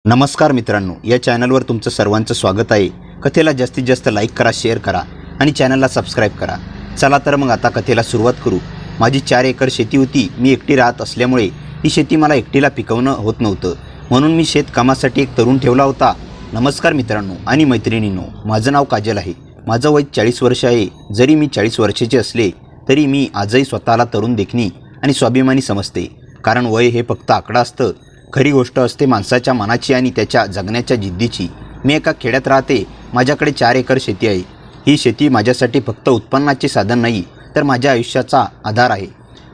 नमस्कार मित्रांनो, या चॅनलवर तुमचं सर्वांचं स्वागत आहे। कथेला जास्तीत जास्त लाईक करा, शेअर करा आणि चॅनलला सबस्क्राईब करा। चला तर मग आता कथेला सुरुवात करू। माझी 4 एकर शेती होती। मी एकटी राहत असल्यामुळे ही शेती मला एकटीला पिकवणं होत नव्हतं, म्हणून मी शेतकामासाठी एक तरुण ठेवला होता। नमस्कार मित्रांनो आणि मैत्रिणींनो, माझं नाव काजल आहे। माझं वय 40 वर्ष आहे। जरी मी 40 वर्षाचे असले तरी मी आजही स्वतःला तरुण देखणी आणि स्वाभिमानी समजते, कारण वय हे फक्त आकडा असतं। खरी गोष्ट असते माणसाच्या मनाची आणि त्याच्या जगण्याच्या जिद्दीची। मी एका खेड्यात राहते। माझ्याकडे 4 एकर शेती आहे। ही शेती माझ्यासाठी फक्त उत्पन्नाचे साधन नाही, तर माझ्या आयुष्याचा आधार आहे।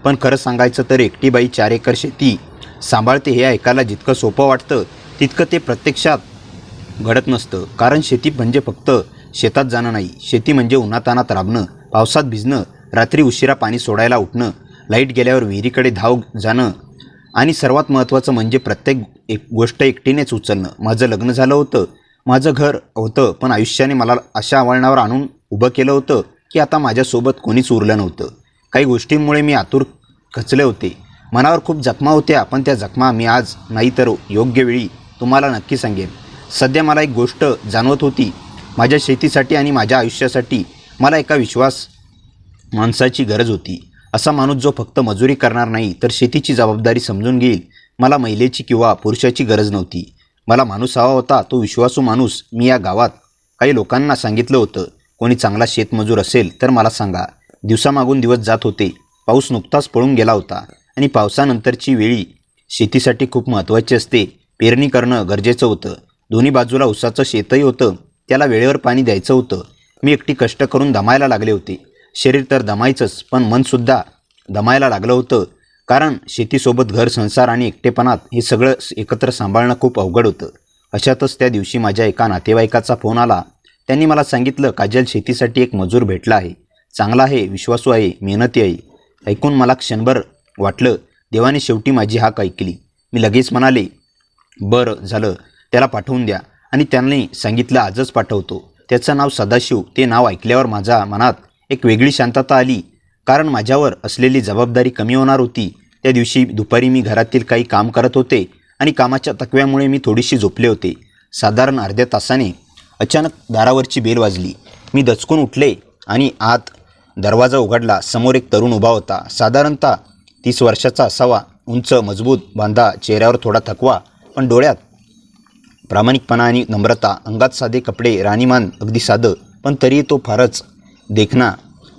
पण खरं सांगायचं तर एकटी बाई 4 एकर शेती सांभाळते हे ऐकायला जितकं सोपं वाटतं तितकं ते प्रत्यक्षात घडत नसतं। कारण शेती म्हणजे फक्त शेतात जाणं नाही, शेती म्हणजे उन्हातान्हात राबणं, पावसात भिजणं, रात्री उशिरा पाणी सोडायला उठणं, लाईट गेल्यावर विहिरीकडे धाव जाणं आणि सर्वात महत्त्वाचं म्हणजे प्रत्येक गोष्ट एकटीनेच उचलणं। माझं लग्न झालं होतं, माझं घर होतं, पण आयुष्याने मला अशा वळणावर आणून उभं केलं होतं की आता माझ्यासोबत कोणीच उरलं नव्हतं। काही गोष्टींमुळे मी आतुर खचले होते, मनावर खूप जखमा होत्या, पण त्या जखमा मी आज नाही तर योग्य वेळी तुम्हाला नक्की सांगेन। सध्या मला एक गोष्ट जाणवत होती, माझ्या शेतीसाठी आणि माझ्या आयुष्यासाठी मला एका विश्वास माणसाची गरज होती। असा माणूस जो फक्त मजुरी करणार नाही तर शेतीची जबाबदारी समजून घेईल। मला महिलेची किंवा पुरुषाची गरज नव्हती, मला माणूस हवा होता, तो विश्वासू माणूस। मी या गावात काही लोकांना सांगितलं होतं, कोणी चांगला शेतमजूर असेल तर मला सांगा। दिवसामागून दिवस जात होते, पाऊस नुकताच पळून गेला होता आणि पावसानंतरची वेळी शेतीसाठी खूप महत्त्वाची असते। पेरणी करणं गरजेचं होतं। दोन्ही बाजूला उसाचं शेतही होतं, त्याला वेळेवर पाणी द्यायचं होतं। मी एकटी कष्ट करून दमायला लागले होते। शरीर तर दमायचंच, पण मनसुद्धा दमायला लागलं होतं, कारण शेतीसोबत घर, संसार आणि एकटेपणात हे सगळं एकत्र सांभाळणं खूप अवघड होतं। अशातच त्या दिवशी माझ्या एका नातेवाईकाचा फोन आला। त्यांनी मला सांगितलं, काजल, शेतीसाठी एक मजूर भेटला आहे, चांगला आहे, विश्वासू आहे, मेहनती आहे। ऐकून मला क्षणभर वाटलं, देवाने शेवटी माझी हाक ऐकली। मी लगेच म्हणाले, बरं झालं, त्याला पाठवून द्या। आणि त्यांनी सांगितलं, आजच पाठवतो। त्याचं नाव सदाशिव। ते नाव ऐकल्यावर माझ्या मनात एक वेगळी शांतता आली, कारण माझ्यावर असलेली जबाबदारी कमी होणार होती। त्या दिवशी दुपारी मी घरातील काही काम करत होते आणि कामाच्या थकव्यामुळे मी थोडीशी झोपले होते। साधारण अर्ध्या तासाने अचानक दारावरची बेल वाजली। मी दचकून उठले आणि आत दरवाजा उघडला। समोर एक तरुण उभा होता, साधारणतः 30 वर्षाचा असावा। उंच, मजबूत बांधा, चेहऱ्यावर थोडा थकवा, पण डोळ्यात प्रामाणिकपणा आणि नम्रता। अंगात साधे कपडे, राणीमान अगदी साधं, पण तरीही तो फारच देखणा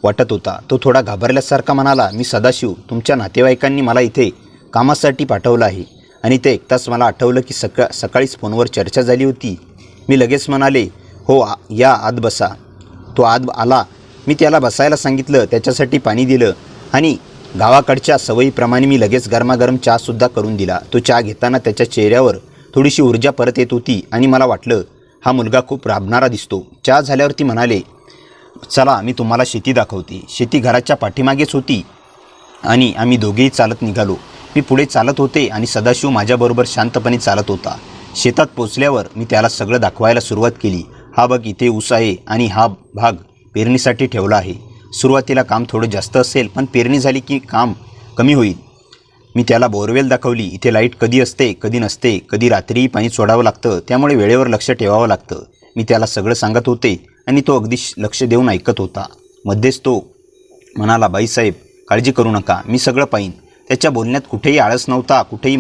वाटत होता। तो थोडा घाबरल्यासारखा म्हणाला, मी सदाशिव, तुमच्या नातेवाईकांनी मला इथे कामासाठी पाठवलं आहे। आणि ते ऐकताच मला आठवलं की सकाळीच फोनवर चर्चा झाली होती। मी लगेच म्हणाले, हो, या, आत बसा। तो आत आला। मी त्याला बसायला सांगितलं, त्याच्यासाठी पाणी दिलं आणि गावाकडच्या सवयीप्रमाणे मी लगेच गरमागरम चहासुद्धा करून दिला। तो चहा घेताना त्याच्या चेहऱ्यावर थोडीशी ऊर्जा परत येत होती आणि मला वाटलं, हा मुलगा खूप राबणारा दिसतो। चहा झाल्यावर ती म्हणाले, चला, मी तुम्हाला शेती दाखवते। शेती घराच्या पाठीमागेच होती आणि आम्ही दोघेही चालत निघालो। मी पुढे चालत होते आणि सदाशिव माझ्याबरोबर शांतपणे चालत होता। शेतात पोचल्यावर मी त्याला सगळं दाखवायला सुरुवात केली। हा बघ, इथे ऊस आहे आणि हा भाग पेरणीसाठी ठेवला आहे। सुरुवातीला काम थोडं जास्त असेल, पण पेरणी झाली की काम कमी होईल। मी त्याला बोरवेल दाखवली। इथे लाईट कधी असते कधी नसते, कधी रात्रीही पाणी सोडावं लागतं, त्यामुळे वेळेवर लक्ष ठेवावं लागतं। मी त्याला सगळं सांगत होते आणि तो अगदी लक्ष देऊन ऐकत होता। मध्येच तो म्हणाला, बाईसाहेब, काळजी करू नका, मी सगळं पाहीन। त्याच्या बोलण्यात कुठेही आळस नव्हता, कुठेही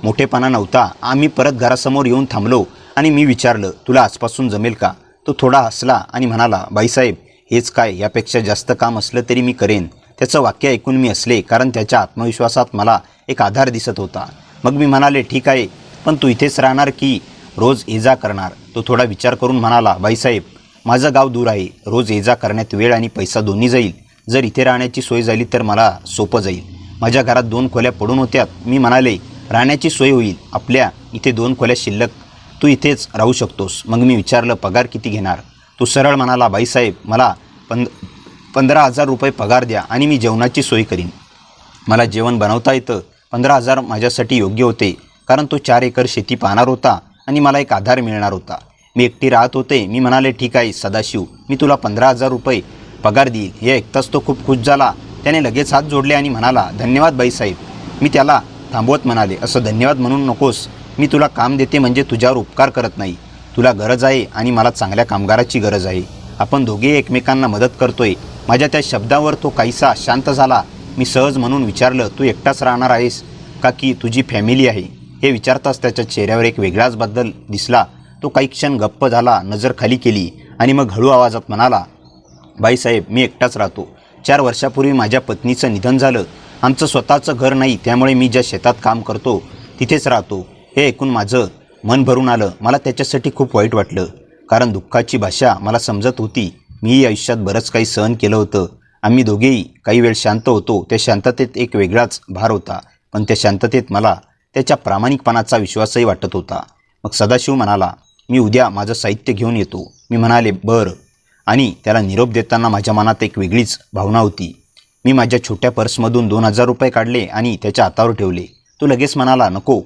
मोठेपणा नव्हता। आम्ही परत घरासमोर येऊन थांबलो आणि मी विचारलं, तुला आजपासून जमेल का? तो थोडा हसला आणि म्हणाला, बाईसाहेब, हेच काय, यापेक्षा जास्त काम असलं तरी मी करेन। त्याचं वाक्य ऐकून मी हसले, कारण त्याच्या आत्मविश्वासात मला एक आधार दिसत होता। मग मी म्हणाले, ठीक आहे, पण तू इथेच राहणार की रोज ये जा करणार? तो थोडा विचार करून म्हणाला, बाईसाहेब, माझं गाव दूर आहे, रोज ये जा करण्यात वेळ आणि पैसा दोन्ही जाईल। जर इथे राहण्याची सोय झाली तर मला सोपं जाईल। माझ्या घरात 2 खोल्या पडून होत्या। मी म्हणाले, राहण्याची सोय होईल, आपल्या इथे 2 खोल्या शिल्लक, तू इथेच राहू शकतोस। मग मी विचारलं, पगार किती घेणार? तो सरळ म्हणाला, बाईसाहेब, मला 15,000 रुपये पगार द्या आणि मी जेवणाची सोय करीन। मला जेवण बनवता येतं। 15,000 माझ्यासाठी योग्य होते, कारण तो 4 एकर शेती पाहणार होता आणि मला एक आधार मिळणार होता। मी एकटी राहत होते। मी म्हणाले, ठीक आहे सदाशिव, मी तुला 15,000 रुपये पगार देईल। हे ऐकताच तो खूप खुश झाला। त्याने लगेच हात जोडले आणि म्हणाला, धन्यवाद बाईसाहेब। मी त्याला थांबवत म्हणाले, असं धन्यवाद म्हणू नकोस, मी तुला काम देते म्हणजे तुझ्यावर उपकार करत नाही. तुला गरज आहे आणि मला चांगल्या कामगाराची गरज आहे. आपण दोघे एकमेकांना मदत करतोय. माझ्या त्या शब्दावर तो काहीसा शांत झाला. मी सहज म्हणून विचारलं, तू एकटाच राहणार आहेस का की तुझी फॅमिली आहे? हे विचारताच त्याच्या चेहऱ्यावर एक वेगळाच बदल दिसला. तो काही क्षण गप्प झाला, नजर खाली केली आणि मग हळू आवाजात म्हणाला, बाईसाहेब, मी एकटाच राहतो. 4 वर्षापूर्वी माझ्या पत्नीचं निधन झालं. आमचं स्वतःचं घर नाही, त्यामुळे मी ज्या शेतात काम करतो तिथेच राहतो. हे ऐकून माझं मन भरून आलं. मला त्याच्यासाठी खूप वाईट वाटलं, कारण दुःखाची भाषा मला समजत होती. मीही आयुष्यात बरंच काही सहन केलं होतं. आम्ही दोघेही काही वेळ शांत होतो. त्या शांततेत एक वेगळाच भार होता, पण त्या शांततेत मला त्याच्या प्रामाणिकपणाचा विश्वासही वाटत होता. मग सदाशिव म्हणाला, मी उद्या माझं साहित्य घेऊन येतो. मी म्हणाले, बरं. आणि त्याला निरोप देताना माझ्या मनात एक वेगळीच भावना होती. मी माझ्या छोट्या पर्समधून 2000 रुपये काढले आणि त्याच्या हातावर ठेवले. तो लगेच म्हणाला, नको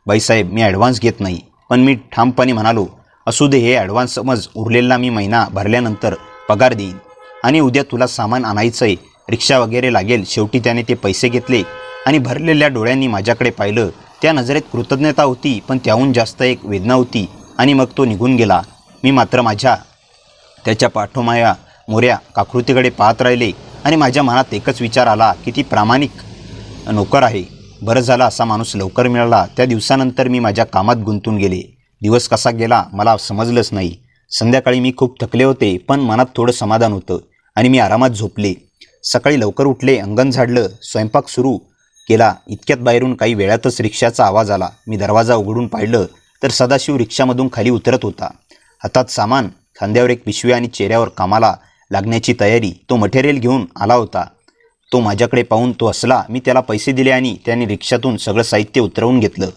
बाईसाहेब, मी ॲडव्हान्स घेत नाही. पण मी ठामपणे म्हणालो, असू दे, हे ॲडव्हान्स समज. उरलेला मी महिना भरल्यानंतर पगार देईन. आणि उद्या तुला सामान आणायचं आहे, रिक्षा वगैरे लागेल. शेवटी त्याने ते पैसे घेतले आणि भरलेल्या डोळ्यांनी माझ्याकडे पाहिलं. त्या नजरेत कृतज्ञता होती, पण त्याहून जास्त एक वेदना होती. आणि मग तो निघून गेला. मी मात्र त्याच्या पाठोमाया मोऱ्या काकृतीकडे पाहत राहिले आणि माझ्या मनात एकच विचार आला, किती प्रामाणिक नोकर आहे. बरं झालं असा माणूस लवकर मिळाला. त्या दिवसानंतर मी माझ्या कामात गुंतून गेले. दिवस कसा गेला मला समजलंच नाही. संध्याकाळी मी खूप थकले होते, पण मनात थोडं समाधान होतं आणि मी आरामात झोपले. सकाळी लवकर उठले, अंगण झाडलं, स्वयंपाक सुरू केला. इतक्यात बाहेरून काही वेळातच रिक्षाचा आवाज आला. मी दरवाजा उघडून पाहिलं तर सदाशिव रिक्षामधून खाली उतरत होता. हातात सामान, खांद्यावर एक पिशवी आणि चेहऱ्यावर कामाला लागण्याची तयारी. तो मटेरियल घेऊन आला होता. तो माझ्याकडे पाहून तो हसला. मी त्याला पैसे दिले आणि त्याने रिक्षातून सगळं साहित्य उतरवून घेतलं.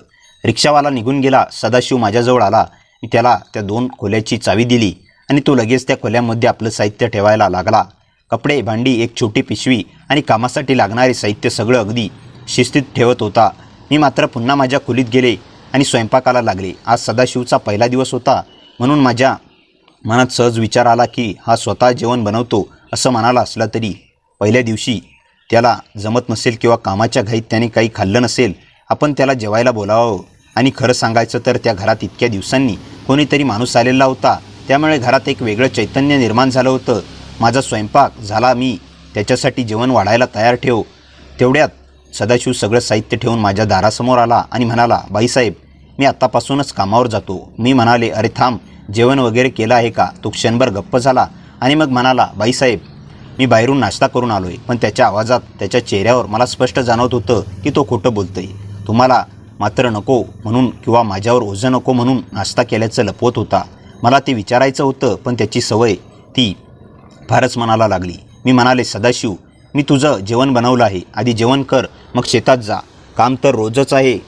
रिक्षावाला निघून गेला. सदाशिव माझ्याजवळ आला. मी त्याला त्या 2 खोल्याची चावी दिली आणि तो लगेच त्या खोल्यामध्ये आपलं साहित्य ठेवायला लागला. कपडे, भांडी, एक छोटी पिशवी आणि कामासाठी लागणारे साहित्य सगळं अगदी शिस्तीत ठेवत होता. मी मात्र पुन्हा माझ्या खोलीत गेले आणि स्वयंपाकाला लागले. आज सदाशिवचा पहिला दिवस होता, म्हणून माझ्या मनात सहज विचार आला की हा स्वतः जेवण बनवतो असं म्हणाला असला तरी पहिल्या दिवशी त्याला जमत नसेल किंवा कामाच्या घाईत त्याने काही खाल्लं नसेल. आपण त्याला जेवायला बोलावं. आणि खरं सांगायचं तर त्या घरात इतक्या दिवसांनी कोणीतरी माणूस आलेला होता, त्यामुळे घरात एक वेगळं चैतन्य निर्माण झालं होतं. माझा स्वयंपाक झाला. मी त्याच्यासाठी जेवण वाढायला तयार ठेव. तेवढ्यात सदाशिव सगळं साहित्य ठेवून माझ्या दारासमोर आला आणि म्हणाला, बाईसाहेब, मी आत्तापासूनच कामावर जातो. मी म्हणाले, अरे थांब, जेवण वगैरे केलं आहे का? तो क्षणभर गप्प झाला आणि मग म्हणाला, बाईसाहेब, मी बाहेरून नाश्ता करून आलो आहे. पण त्याच्या आवाजात, त्याच्या चेहऱ्यावर मला स्पष्ट जाणवत होतं की तो खोटं बोलतोय. तुम्हाला मात्र नको म्हणून किंवा माझ्यावर ओझं नको म्हणून नाश्ता केल्याचं लपवत होता. मला ते विचारायचं होतं, पण त्याची सवय ती फारच मनाला लागली. मी म्हणाले, सदाशिव, मी तुझं जेवण बनवलं आहे. आधी जेवण कर, मग शेतात जा. काम तर रोजच आहे,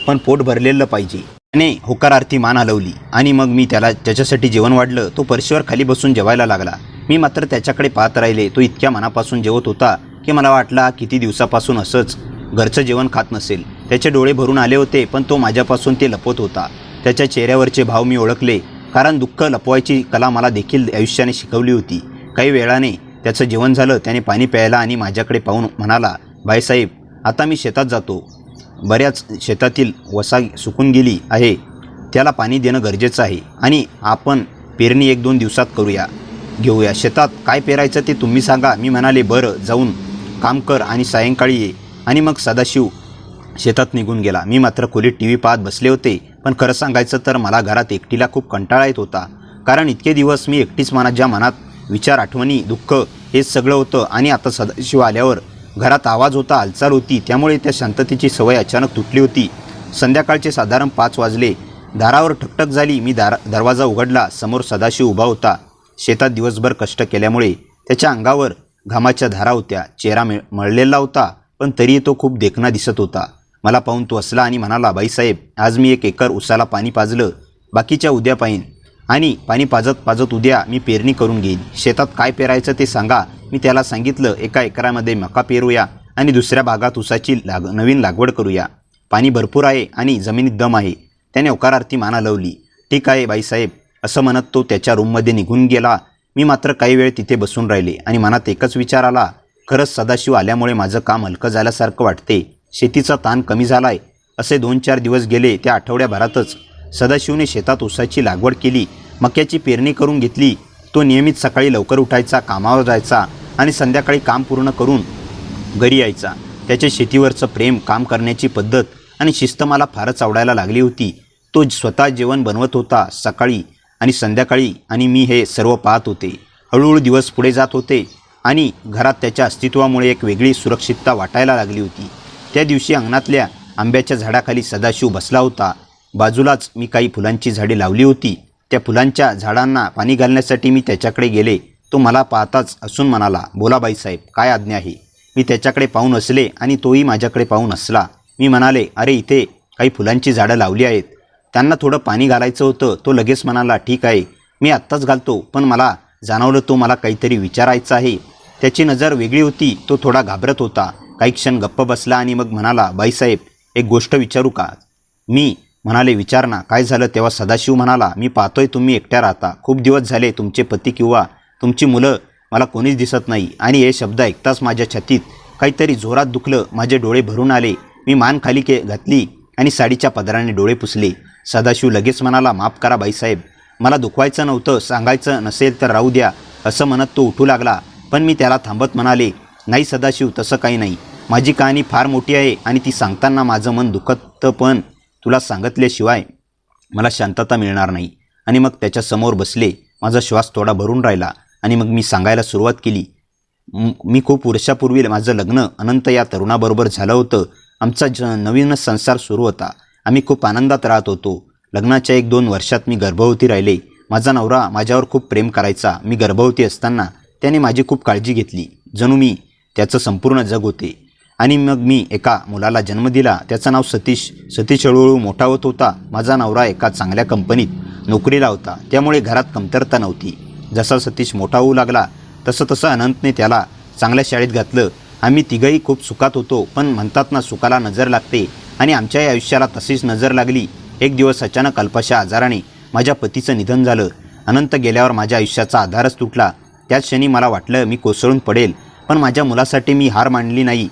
पण पोट भरलेलं पाहिजे. त्याने होकारार्थी मान हलवली आणि मग मी त्याच्यासाठी जेवण वाढलं. तो फरशीवर खाली बसून जेवायला लागला. मी मात्र त्याच्याकडे पाहत राहिले. तो इतक्या मनापासून जेवत होता की मला वाटला किती दिवसापासून असंच घरचं जेवण खात नसेल. त्याचे डोळे भरून आले होते, पण तो माझ्यापासून ते लपवत होता. त्याच्या चेहऱ्यावरचे भाव मी ओळखले, कारण दुःख लपवायची कला मला देखील आयुष्याने शिकवली होती. काही वेळाने त्याचं जेवण झालं. त्याने पाणी प्यायला आणि माझ्याकडे पाहून म्हणाला, बाईसाहेब, आता मी शेतात जातो. बऱ्याच शेतातील वसा सुकून गेली आहे, त्याला पाणी देणं गरजेचं आहे आणि आपण पेरणी 1-2 दिवसात घेऊया. शेतात काय पेरायचं ते तुम्ही सांगा. मी म्हणाले, बरं, जाऊन काम कर आणि सायंकाळी ये. आणि मग सदाशिव शेतात निघून गेला. मी मात्र खोलीत TV पाहत बसले होते. पण खरं सांगायचं तर मला घरात एकटीला खूप कंटाळा येत होता, कारण इतके दिवस मी एकटीच ज्या मनात विचार, आठवणी, दुःख हेच सगळं होतं. आणि आता सदाशिव आल्यावर घरात आवाज होता, हालचाल होती, त्यामुळे त्या शांततेची सवय अचानक तुटली होती. संध्याकाळचे साधारण 5 वाजले. दारावर ठकठक झाली. मी दरवाजा उघडला. समोर सदाशिव उभा होता. शेतात दिवसभर कष्ट केल्यामुळे त्याच्या अंगावर घामाच्या धारा होत्या. चेहरा मळलेला होता, पण तरीही तो खूप देखणा दिसत होता. मला पाहून तो हसला आणि म्हणाला, बाईसाहेब, आज मी 1 एकर उसाला पाणी पाजलं. बाकीच्या उद्या पाहीन. आणि पाणी पाजत उद्या मी पेरणी करून घेईन. शेतात काय पेरायचं ते सांगा. मी त्याला सांगितलं, 1 एकरामध्ये मका पेरूया आणि दुसऱ्या भागात उसाची नवीन लागवड करूया. पाणी भरपूर आहे आणि जमिनीत दम आहे. त्याने होकारार्थी मान हलवली. ठीक आहे बाईसाहेब, असं म्हणत तो त्याच्या रूममध्ये निघून गेला. मी मात्र काही वेळ तिथे बसून राहिले आणि मनात एकच विचार आला, खरंच सदाशिव आल्यामुळे माझं काम हलकं झाल्यासारखं वाटते. शेतीचा ताण कमी झालाय. असे 2-4 दिवस गेले. त्या आठवड्याभरातच सदाशिवने शेतात ऊसाची लागवड केली, मक्याची पेरणी करून घेतली. तो नियमित सकाळी लवकर उठायचा, कामावर जायचा आणि संध्याकाळी काम पूर्ण करून घरी यायचा. त्याचे शेतीवरचं प्रेम, काम करण्याची पद्धत आणि शिस्त मला फारच आवडायला लागली होती. तो स्वतः जेवण बनवत होता सकाळी आणि संध्याकाळी, आणि मी हे सर्व पाहत होते. हळूहळू दिवस पुढे जात होते आणि घरात त्याच्या अस्तित्वामुळे एक वेगळी सुरक्षितता वाटायला लागली होती. त्या दिवशी अंगणातल्या आंब्याच्या झाडाखाली सदाशिव बसला होता. बाजूलाच मी काही फुलांची झाडे लावली होती. त्या फुलांच्या झाडांना पाणी घालण्यासाठी मी त्याच्याकडे गेले. तो मला पाहताच हसून म्हणाला, "बोला बाईसाहेब, काय आज्ञा आहे?" मी त्याच्याकडे पाहून हसले आणि तोही माझ्याकडे पाहून हसला. मी म्हणाले, "अरे, इथे काही फुलांची झाडं लावली आहेत, त्यांना थोडं पाणी घालायचं होतं." तो लगेच म्हणाला, "ठीक आहे, मी आत्ताच घालतो." पण मला जाणवलं तो मला काहीतरी विचारायचं आहे. त्याची नजर वेगळी होती. तो थोडा घाबरत होता. काही क्षण गप्प बसला आणि मग म्हणाला, "बाईसाहेब, एक गोष्ट विचारू का?" मी म्हणाले, "विचार ना, काय झालं?" तेव्हा सदाशिव म्हणाला, "मी पाहतोय तुम्ही एकट्या राहता. खूप दिवस झाले तुमचे पती किंवा तुमची मुलं मला कोणीच दिसत नाही." आणि हे शब्द ऐकताच माझ्या छातीत काहीतरी जोरात दुखलं. माझे डोळे भरून आले. मी मान खाली घातली आणि साडीच्या पदराने डोळे पुसले. सदाशिव लगेच म्हणाला, "माफ करा बाईसाहेब, मला दुखवायचं नव्हतं. सांगायचं नसेल तर राहू द्या." असं म्हणत तो उठू लागला. पण मी त्याला थांबत म्हणाले, "नाही सदाशिव, तसं काही नाही. माझी कहाणी फार मोठी आहे आणि ती सांगताना माझं मन दुखतं, पण तुला सांगितल्याशिवाय मला शांतता मिळणार नाही." आणि मग त्याच्यासमोर बसले. माझा श्वास थोडा भरून राहिला आणि मग मी सांगायला सुरुवात केली. मी खूप वर्षापूर्वी माझं लग्न अनंत या तरुणाबरोबर झालं होतं. आमचा नवीनच संसार सुरू होता. आम्ही खूप आनंदात राहत होतो. लग्नाच्या 1-2 वर्षात मी गर्भवती राहिले. माझा नवरा माझ्यावर खूप प्रेम करायचा. मी गर्भवती असताना त्याने माझी खूप काळजी घेतली, जणू मी त्याचं संपूर्ण जग होते. आणि मग मी एका मुलाला जन्म दिला. त्याचं नाव सतीश. सतीश हळूहळू मोठा होत होता. माझा नवरा एका चांगल्या कंपनीत नोकरीला होता, त्यामुळे घरात कमतरता नव्हती. जसा सतीश मोठा होऊ लागला तसं तसं अनंतने त्याला चांगल्या शाळेत घातलं. आम्ही तिघंही खूप सुखात होतो. पण म्हणतात ना, सुखाला नजर लागते, आणि आमच्याही आयुष्याला तशीच नजर लागली. एक दिवस अचानक अल्पशा आजाराने माझ्या पतीचं निधन झालं. अनंत गेल्यावर माझ्या आयुष्याचा आधारच तुटला. त्याच क्षणी मला वाटलं मी कोसळून पडेल. पण माझ्या मुलासाठी मी हार मानली नाही.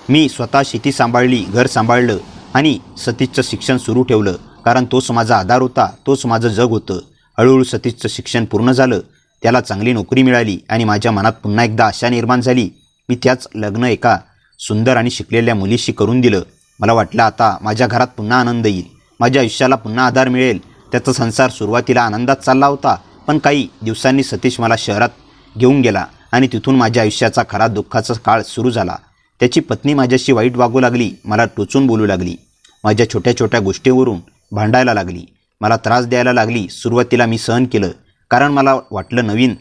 मी स्वतः शेती सांभाळली, घर सांभाळलं आणि सतीशचं शिक्षण सुरू ठेवलं, कारण तोच माझा आधार होता, तोच माझं जग होतं. हळूहळू सतीशचं शिक्षण पूर्ण झालं. त्याला चांगली नोकरी मिळाली आणि माझ्या मनात पुन्हा एकदा आशा निर्माण झाली. मी त्याच लग्न एका सुंदर आणि शिकलेल्या मुलीशी करून दिलं. मला वाटलं आता माझ्या घरात पुन्हा आनंद येईल, माझ्या आयुष्याला पुन्हा आधार मिळेल. त्याचा संसार सुरुवातीला आनंदात चालला होता, पण काही दिवसांनी सतीश मला शहरात घेऊन गेला आणि तिथून माझ्या आयुष्याचा खरा दुःखाचा काळ सुरू झाला. त्याची पत्नी माझ्याशी वाईट वागू लागली, मला टोचून बोलू लागली, माझ्या छोट्या छोट्या गोष्टीवरून भांडायला लागली, मला त्रास द्यायला लागली. सुरुवातीला मी सहन केलं, कारण मला वाटलं नवीन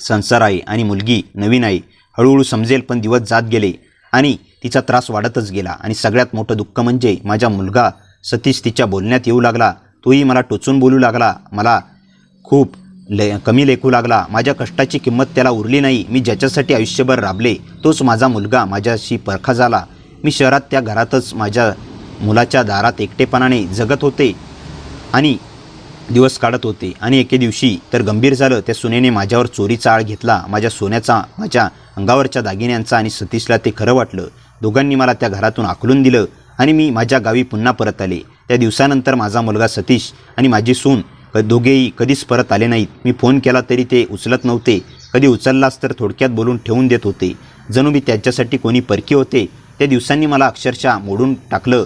संसार आहे आणि मुलगी नवीन आहे, हळूहळू समजेल. पण दिवस जात गेले आणि तिचा त्रास वाढतच गेला. आणि सगळ्यात मोठं दुःख म्हणजे माझा मुलगा सतीश तिच्या बोलण्यात येऊ लागला. तोही मला टोचून बोलू लागला, मला खूप कमी लेखू लागला. माझ्या कष्टाची किंमत त्याला उरली नाही. मी ज्याच्यासाठी आयुष्यभर राबले तोच माझा मुलगा माझ्याशी परखा झाला. मी शहरात त्या घरातच माझ्या मुलाच्या दारात एकटेपणाने जगत होते आणि दिवस काढत होते. आणि एके दिवशी तर गंभीर झालं. त्या सुनेने माझ्यावर चोरीचा आळ घेतला, माझ्या सोन्याचा, माझ्या अंगावरच्या दागिन्यांचा. आणि सतीशला ते खरं वाटलं. दोघांनी मला त्या घरातून हाकलून दिलं आणि मी माझ्या गावी पुन्हा परत आले. त्या दिवसानंतर माझा मुलगा सतीश आणि माझी सून दोघेही कधीच परत आले नाहीत. मी फोन केला तरी ते उचलत नव्हते. कधी उचललाच तर थोडक्यात बोलून ठेवून देत होते, जणू मी त्यांच्यासाठी कोणी परकी होते. त्या दिवसांनी मला अक्षरशः मोडून टाकलं.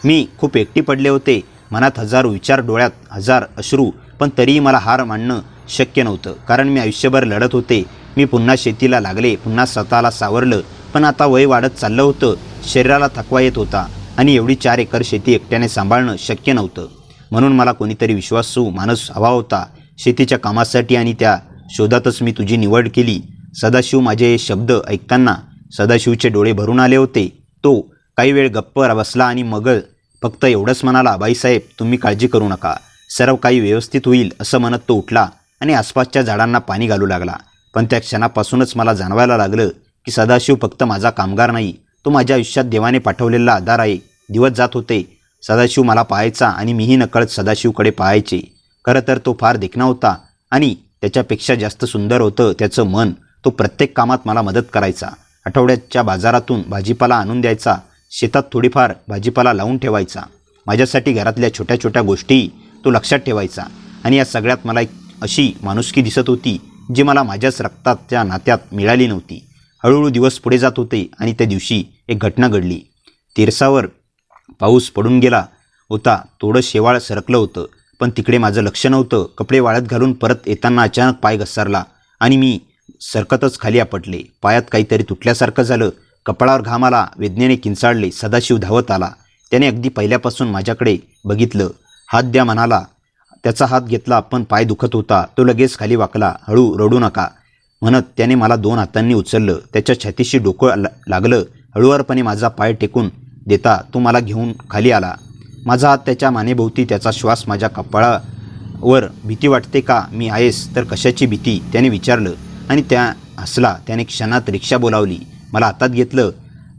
मी खूप एकटी पडले होते. मनात हजारो विचार, डोळ्यात हजार अश्रू. पण तरीही मला हार मानणं शक्य नव्हतं, कारण मी आयुष्यभर लढत होते. मी पुन्हा शेतीला लागले, पुन्हा स्वतःला सावरलं. पण आता वय वाढत चाललं होतं, शरीराला थकवा येत होता आणि एवढी 4 एकर शेती एकट्याने सांभाळणं शक्य नव्हतं. म्हणून मला कोणीतरी विश्वासू माणूस हवा होता शेतीच्या कामासाठी, आणि त्या शोधातच मी तुझी निवड केली. सदाशिव. माझे हे शब्द ऐकताना सदाशिवचे डोळे भरून आले होते. तो काही वेळ गप्प बसला आणि मग फक्त एवढंच म्हणाला, "बाईसाहेब, तुम्ही काळजी करू नका, सर्व काही व्यवस्थित होईल." असं म्हणत तो उठला आणि आसपासच्या झाडांना पाणी घालू लागला. पण त्या क्षणापासूनच मला जाणवायला लागलं की सदाशिव फक्त माझा कामगार नाही, तो माझ्या आयुष्यात देवाने पाठवलेला आधार आहे. दिवस जात होते. सदाशिव मला पाहायचा आणि मीही नकळत सदाशिवकडे पाहायचे. खरं तर तो फार देखणा होता आणि त्याच्यापेक्षा जास्त सुंदर होतं त्याचं मन. तो प्रत्येक कामात मला मदत करायचा. आठवड्याच्या बाजारातून भाजीपाला आणून द्यायचा. शेतात थोडीफार भाजीपाला लावून ठेवायचा. माझ्यासाठी घरातल्या छोट्या छोट्या गोष्टी तो लक्षात ठेवायचा. आणि या सगळ्यात मला एक अशी माणुसकी दिसत होती जी मला माझ्याच रक्ताच्या नात्यात मिळाली नव्हती. हळूहळू दिवस पुढे जात होते आणि त्या दिवशी एक घटना घडली. तिरसावर पाऊस पडून गेला होता. थोडं शेवाळ सरकलं होतं, पण तिकडे माझं लक्ष नव्हतं. कपडे वाळत घालून परत येताना अचानक पाय घसरला आणि मी सरकतच खाली आपटले. पायात काहीतरी तुटल्यासारखं झालं. कपाळावर घाम आला. वेदनेने किंचाळले. सदाशिव धावत आला. त्याने अगदी पहिल्यापासून माझ्याकडे बघितलं. हात द्या म्हणाला. त्याचा हात घेतला, पण पाय दुखत होता. तो लगेच खाली वाकला. हळू, रडू नका म्हणत त्याने मला 2 हातांनी उचललं. त्याच्या छातीशी डोकं लागलं. हळुवारपणे माझा पाय टेकून देता तो मला घेऊन खाली आला. माझा हात त्याच्या मानेभोवती, त्याचा श्वास माझ्या कपाळावर. भीती वाटते का? मी आहेस तर कशाची भीती? त्याने विचारलं आणि त्या हसला. त्याने क्षणात रिक्षा बोलावली. मला हातात घेतलं.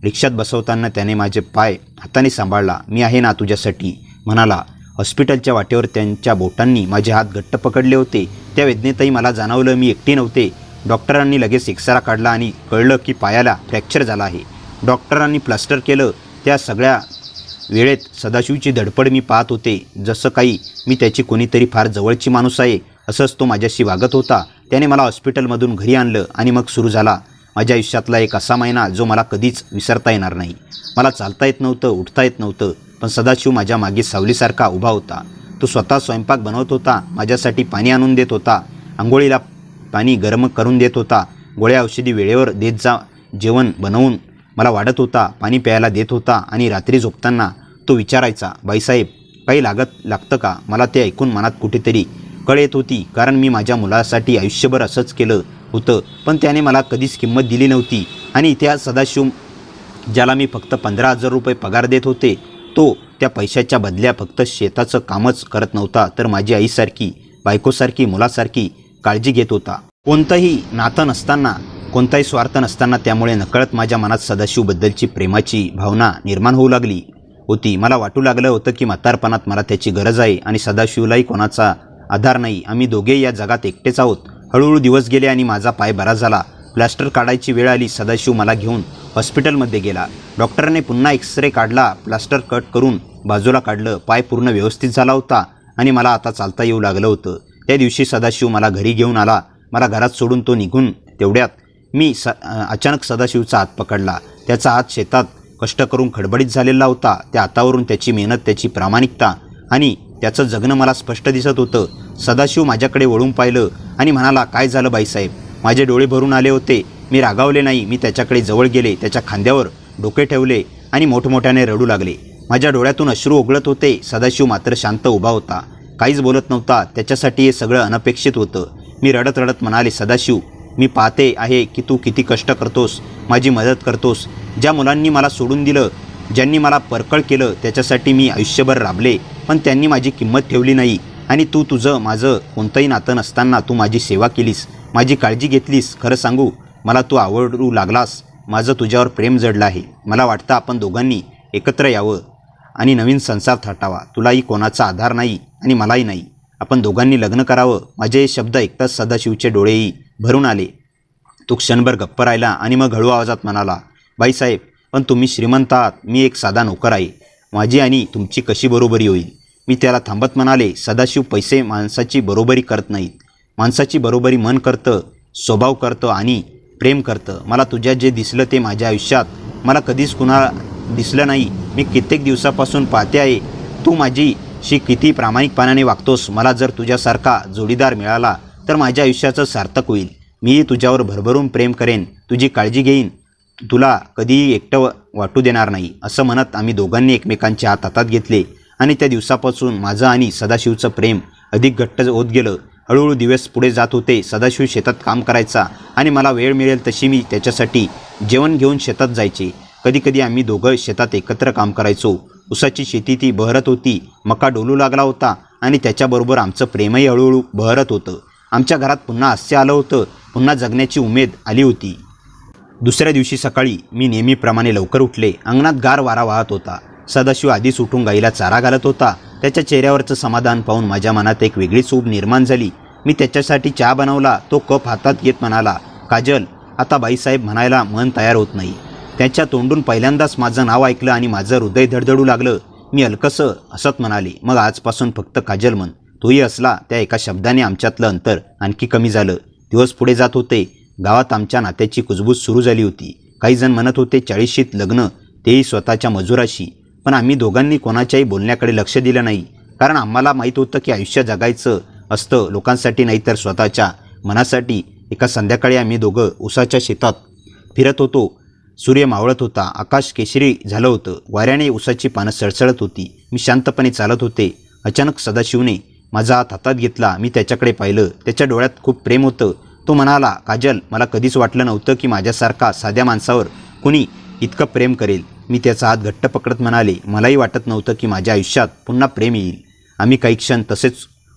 रिक्षात बसवताना त्याने माझे पाय हाताने सांभाळला. मी आहे ना तुझ्यासाठी म्हणाला. हॉस्पिटलच्या वाटेवर त्यांच्या बोटांनी माझे हात घट्ट पकडले होते. त्या वेदनेतही मला जाणवलं मी एकटी नव्हते. डॉक्टरांनी लगेच एक्सरा काढला आणि कळलं की पायाला फ्रॅक्चर झाला आहे. डॉक्टरांनी प्लास्टर केलं. त्या सगळ्या वेळेत सदाशिवची धडपड मी पाहत होते. जसं काही मी त्याची कोणीतरी फार जवळची माणूस आहे असंच तो माझ्याशी वागत होता. त्याने मला हॉस्पिटलमधून घरी आणलं आणि मग सुरू झाला माझ्या आयुष्यातला एक असा महिना जो मला कधीच विसरता येणार नाही. मला चालता येत नव्हतं, उठता येत नव्हतं, पण सदाशिव माझ्या मागे सावलीसारखा उभा होता. तो स्वतः स्वयंपाक बनवत होता. माझ्यासाठी पाणी आणून देत होता. आंघोळीला पाणी गरम करून देत होता. गोळ्या औषधी वेळेवर देत जा. जेवण बनवून मला वाढत होता. पाणी प्यायला देत होता. आणि रात्री झोपताना तो विचारायचा, बाईसाहेब काही लागतं का? मला ते ऐकून मनात कुठेतरी कळ येत होती. कारण मी माझ्या मुलासाठी आयुष्यभर असंच केलं होतं, पण त्याने मला कधीच किंमत दिली नव्हती. आणि इथे सदाशिव, ज्याला मी फक्त 15,000 रुपये पगार देत होते, तो त्या पैशाच्या बदल्या फक्त शेताचं कामच करत नव्हता, तर माझी आईसारखी, बायकोसारखी, मुलासारखी काळजी घेत होता. कोणतंही नातं नसताना, कोणताही स्वार्थ नसताना त्यामुळे नकळत माझ्या मनात सदाशिवबद्दलची प्रेमाची भावना निर्माण होऊ लागली होती. मला वाटू लागलं होतं की म्हातारपणात मला त्याची गरज आहे आणि सदाशिवलाही कोणाचा आधार नाही. आम्ही दोघे या जगात एकटेच आहोत. हळूहळू दिवस गेले आणि माझा पाय बरा झाला. प्लास्टर काढायची वेळ आली. सदाशिव मला घेऊन हॉस्पिटलमध्ये गेला. डॉक्टरने पुन्हा एक्सरे काढला. प्लास्टर कट करून बाजूला काढलं. पाय पूर्ण व्यवस्थित झाला होता आणि मला आता चालता येऊ लागलं होतं. त्या दिवशी सदाशिव मला घरी घेऊन आला. मला घरात सोडून तो निघून तेवढ्यात मी अचानक सदाशिवचा हात पकडला. त्याचा हात शेतात कष्ट करून खडबडीत झालेला होता. त्या हातावरून त्याची मेहनत, त्याची प्रामाणिकता आणि त्याचं जगणं मला स्पष्ट दिसत होतं. सदाशिव माझ्याकडे वळून पाहिलं आणि म्हणाला, काय झालं बाईसाहेब? माझे डोळे भरून आले होते. मी रागावले नाही. मी त्याच्याकडे जवळ गेले, त्याच्या खांद्यावर डोके ठेवले आणि मोठमोठ्याने रडू लागले. माझ्या डोळ्यातून अश्रू ओघळत होते. सदाशिव मात्र शांत उभा होता, काहीच बोलत नव्हता. त्याच्यासाठी हे सगळं अनपेक्षित होतं. मी रडत रडत म्हणाले, सदाशिव, मी पाहते आहे की तू किती कष्ट करतोस, माझी मदत करतोस. ज्या मुलांनी मला सोडून दिलं, ज्यांनी मला परकळ केलं, त्याच्यासाठी मी आयुष्यभर राबले, पण त्यांनी माझी किंमत ठेवली नाही. आणि तू तुझं माझं कोणतंही नातं नसताना तू माझी सेवा केलीस, माझी काळजी घेतलीस. खरं सांगू, मला तू आवडू लागलास. माझं तुझ्यावर प्रेम जडलं आहे. मला वाटतं आपण दोघांनी एकत्र यावं आणि नवीन संसार थाटावा. तुलाही कोणाचा आधार नाही आणि मलाही नाही. आपण दोघांनी लग्न करावं. माझे हे शब्द ऐकताच सदाशिवचे डोळेही भरून आले. तो क्षणभर गप्प राहिला आणि मग हळू आवाजात म्हणाला, बाईसाहेब, पण तुम्ही श्रीमंत आहात. मी एक साधा नोकर आहे. माझी आणि तुमची कशी बरोबरी होईल? मी त्याला थांबत म्हणाले, सदाशिव, पैसे माणसाची बरोबरी करत नाहीत. माणसाची बरोबरी मन करतं, स्वभाव करतं आणि प्रेम करतं. मला तुझ्यात जे दिसलं ते माझ्या आयुष्यात मला कधीच कुणा दिसलं नाही. मी कित्येक दिवसापासून पाहते आहे तू माझीशी किती प्रामाणिकपणाने वागतोस. मला जर तुझ्यासारखा जोडीदार मिळाला तर माझ्या आयुष्याचं सार्थक होईल. मीही तुझ्यावर भरभरून प्रेम करेन, तुझी काळजी घेईन, तुला कधीही एकटं वाटू देणार नाही. असं म्हणत आम्ही दोघांनी एकमेकांचे हात हातात घेतले आणि त्या दिवसापासून माझं आणि सदाशिवचं प्रेम अधिक घट्ट होत गेलं. हळूहळू दिवस पुढे जात होते. सदाशिव शेतात काम करायचा आणि मला वेळ मिळेल तशी मी त्याच्यासाठी जेवण घेऊन शेतात जायचे. कधीकधी आम्ही दोघं शेतात एकत्र काम करायचो. ऊसाची शेती ती बहरत होती. मका डोलू लागला होता आणि त्याच्याबरोबर आमचं प्रेमही हळूहळू बहरत होतं. आमच्या घरात पुन्हा हास्य आलं होतं. पुन्हा जगण्याची उमेद आली होती. दुसऱ्या दिवशी सकाळी मी नेहमीप्रमाणे लवकर उठले. अंगणात गार वारा वाहत होता. सदाशिव आधीच उठून गाईला चारा घालत होता. त्याच्या चेहऱ्यावरचं समाधान पाहून माझ्या मनात एक वेगळीच ऊब निर्माण झाली. मी त्याच्यासाठी चहा बनवला. तो कप हातात घेत म्हणाला, काजल, आता बाईसाहेब म्हणायला मन तयार होत नाही. त्याच्या तोंडून पहिल्यांदाच माझं नाव ऐकलं आणि माझं हृदय धडधडू लागलं. मी हलकसं हसत म्हणाले, मग आजपासून फक्त काजल म्हण. तोही असला. त्या एका शब्दाने आमच्यातलं अंतर आणखी कमी झालं. दिवस पुढे जात होते. गावात आमच्या नात्याची कुजबूज सुरू झाली होती. काही जण म्हणत होते 40शीत लग्न, तेही स्वतःच्या मजुराशी. पण आम्ही दोघांनी कोणाच्याही बोलण्याकडे लक्ष दिलं नाही. कारण आम्हाला माहीत होतं की आयुष्य जगायचं असतं लोकांसाठी नाही तर स्वतःच्या मनासाठी. एका संध्याकाळी आम्ही दोघं उसाच्या शेतात फिरत होतो. सूर्य मावळत होता. आकाश केशरी झालं होतं. वाऱ्याने उसाची पानं सळसळत होती. मी शांतपणे चालत होते. अचानक सदाशिवने माझा हात हातात घेतला. मी त्याच्याकडे पाहिलं. त्याच्या डोळ्यात खूप प्रेम होतं. तो म्हणाला, काजल, मला कधीच वाटलं नव्हतं की माझ्यासारखा साध्या माणसावर कुणी इतकं प्रेम करेल. मी त्याचा हात घट्ट पकडत म्हणाले, मलाही वाटत नव्हतं की माझ्या आयुष्यात पुन्हा प्रेम येईल. आम्ही काही क्षण तसेच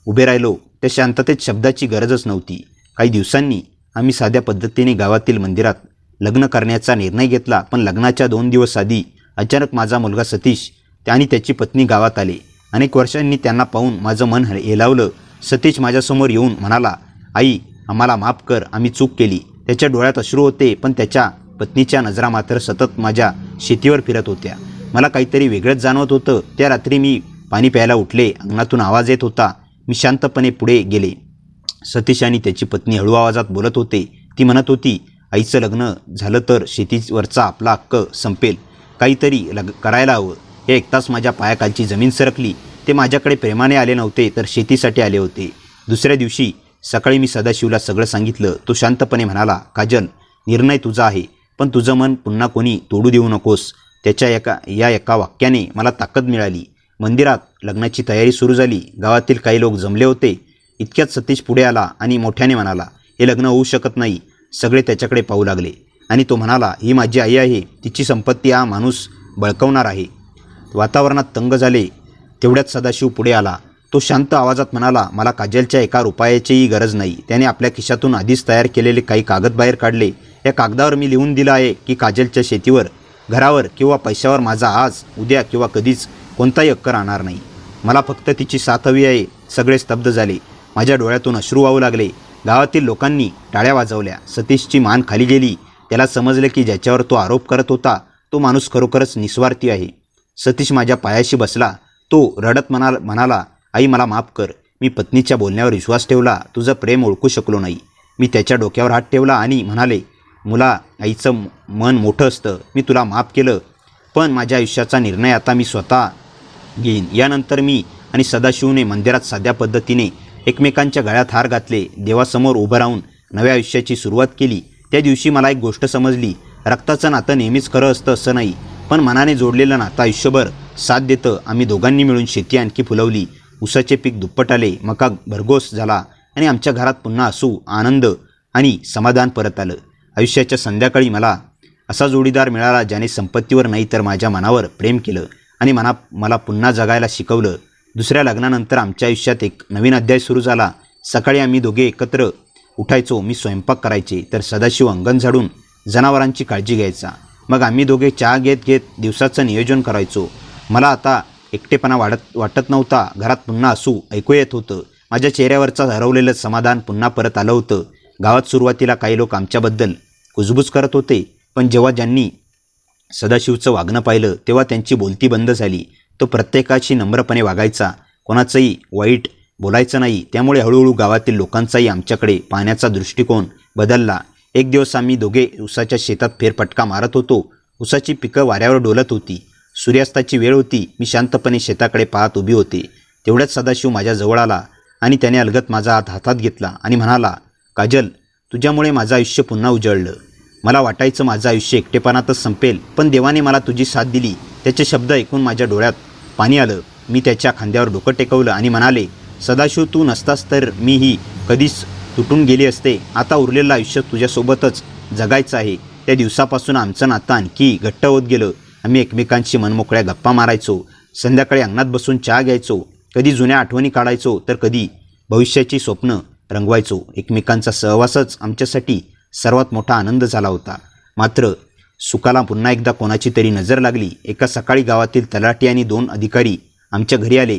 उभे राहिलो. त्या शांततेत शब्दाची गरजच नव्हती. काही दिवसांनी आम्ही साध्या पद्धतीने गावातील मंदिरात लग्न करण्याचा निर्णय घेतला. पण लग्नाच्या 2 दिवस आधी अचानक माझा मुलगा सतीश आणि त्याची पत्नी गावात आले. अनेक वर्षांनी त्यांना पाहून माझं मन हेलावलं. सतीश माझ्यासमोर येऊन म्हणाला, आई, आम्हाला माफ कर, आम्ही चूक केली. त्याच्या डोळ्यात अश्रू होते, पण त्याच्या पत्नीच्या नजरा मात्र सतत माझ्या शेतीवर फिरत होत्या. मला काहीतरी वेगळंच जाणवत होतं. त्या रात्री मी पाणी प्यायला उठले. अंगणातून आवाज येत होता. मी शांतपणे पुढे गेले. सतीश आणि त्याची पत्नी हळू आवाजात बोलत होते. ती म्हणत होती, आईचं लग्न झालं तर शेतीवरचा आपला हक्क संपेल. काहीतरी करायला हवं. हे ऐकताच माझ्या पायाखालची जमीन सरकली. ते माझ्याकडे प्रेमाने आले नव्हते तर शेतीसाठी आले होते. दुसऱ्या दिवशी सकाळी मी सदाशिवला सगळं सांगितलं. तो शांतपणे म्हणाला, काजल, निर्णय तुझा आहे, पण तुझं मन पुन्हा कोणी तोडू देऊ नकोस. त्याच्या एका वाक्याने मला ताकद मिळाली. मंदिरात लग्नाची तयारी सुरू झाली. गावातील काही लोक जमले होते. इतक्यात सतीश पुढे आला आणि मोठ्याने म्हणाला, हे लग्न होऊ शकत नाही. सगळे त्याच्याकडे पाहू लागले आणि तो म्हणाला, ही माझी आई आहे. तिची संपत्ती हा माणूस बळकावणार आहे. वातावरणात तंग झाले. तेवढ्यात सदाशिव पुढे आला. तो शांत आवाजात म्हणाला, मला काजलच्या एका रुपयाचीही गरज नाही. त्याने आपल्या खिशातून आधीच तयार केलेले काही कागद बाहेर काढले. या कागदावर मी लिहून दिलं आहे की काजलच्या शेतीवर, घरावर किंवा पैशावर माझा आज, उद्या किंवा कधीच कोणताही हक्क राहणार नाही. मला फक्त तिची साथ हवी आहे. सगळे स्तब्ध झाले. माझ्या डोळ्यातून अश्रू वाहू लागले. गावातील लोकांनी टाळ्या वाजवल्या. सतीशची मान खाली गेली. त्याला समजले की ज्याच्यावर तो आरोप करत होता तो माणूस खरोखरच निस्वार्थी आहे. सतीश माझ्या पायाशी बसला. तो रडत म्हणाला, आई, मला माफ कर. मी पत्नीच्या बोलण्यावर विश्वास ठेवला. तुझं प्रेम ओळखू शकलो नाही. मी त्याच्या डोक्यावर हात ठेवला आणि म्हणाले, मुला आईचं मन मोठं असतं. मी तुला माफ केलं, पण माझ्या आयुष्याचा निर्णय आता मी स्वतः घेईन. यानंतर मी आणि सदाशिवने मंदिरात साध्या पद्धतीने एकमेकांच्या गळ्यात हार घातले. देवासमोर उभं राहून नव्या आयुष्याची सुरुवात केली. त्या दिवशी मला एक गोष्ट समजली. रक्ताचं नातं नेहमीच खरं असतं असं नाही, पण मनाने जोडलेलं नातं आयुष्यभर साथ देतं. आम्ही दोघांनी मिळून शेती आणखी फुलवली. ऊसाचे पीक दुप्पट आले. मका भरघोस झाला आणि आमच्या घरात पुन्हा हसू, आनंद आणि समाधान परत आलं. आयुष्याच्या संध्याकाळी मला असा जोडीदार मिळाला ज्याने संपत्तीवर नाही तर माझ्या मनावर प्रेम केलं आणि मला पुन्हा जगायला शिकवलं. दुसऱ्या लग्नानंतर आमच्या आयुष्यात एक नवीन अध्याय सुरू झाला. सकाळी आम्ही दोघे एकत्र उठायचो. मी स्वयंपाक करायचे तर सदाशिव अंगण झाडून जनावरांची काळजी घ्यायचा. मग आम्ही दोघे चहा घेत घेत दिवसाचं नियोजन करायचो. मला आता एकटेपणा वाटत नव्हता. घरात पुन्हा हसू ऐकू येत होतं. माझ्या चेहऱ्यावरचं हरवलेलं समाधान पुन्हा परत आलं होतं. गावात सुरुवातीला काही लोक आमच्याबद्दल कुजबूज करत होते, पण जेव्हा ज्यांनी सदाशिवचं वागणं पाहिलं तेव्हा त्यांची बोलती बंद झाली. तो प्रत्येकाशी नम्रपणे वागायचा. कोणाचंही वाईट बोलायचं नाही. त्यामुळे हळूहळू गावातील लोकांचाही आमच्याकडे पाहण्याचा दृष्टिकोन बदलला. एक दिवस आम्ही दोघे उसाच्या शेतात फेरफटका मारत होतो. उसाची पिकं वाऱ्यावर डोलत होती. सूर्यास्ताची वेळ होती. मी शांतपणे शेताकडे पाहत उभी होते. तेवढ्याच सदाशिव माझ्या जवळ आला आणि त्याने अलगद माझा हात हातात घेतला आणि म्हणाला, काजल, तुझ्यामुळे माझं आयुष्य पुन्हा उजळलं. मला वाटायचं माझं आयुष्य एकटेपणातच संपेल, पण देवाने मला तुझी साथ दिली. त्याचे शब्द ऐकून माझ्या डोळ्यात पाणी आलं. मी त्याच्या खांद्यावर डोकं टेकवलं आणि म्हणाले, सदाशिव, तू नसतास तर मीही कधीच तुटून गेली असते. आता उरलेलं आयुष्य तुझ्यासोबतच जगायचं आहे. त्या दिवसापासून आमचं नातं आणखी घट्ट होत गेलं. आम्ही एकमेकांशी मनमोकळ्या गप्पा मारायचो. संध्याकाळी अंगणात बसून चहा घ्यायचो. कधी जुन्या आठवणी काढायचो तर कधी भविष्याची स्वप्न रंगवायचो. एकमेकांचा सहवासच आमच्यासाठी सर्वात मोठा आनंद झाला होता. मात्र सुखाला पुन्हा एकदा कोणाची तरी नजर लागली. एका सकाळी गावातील तलाठी आणि 2 अधिकारी आमच्या घरी आले.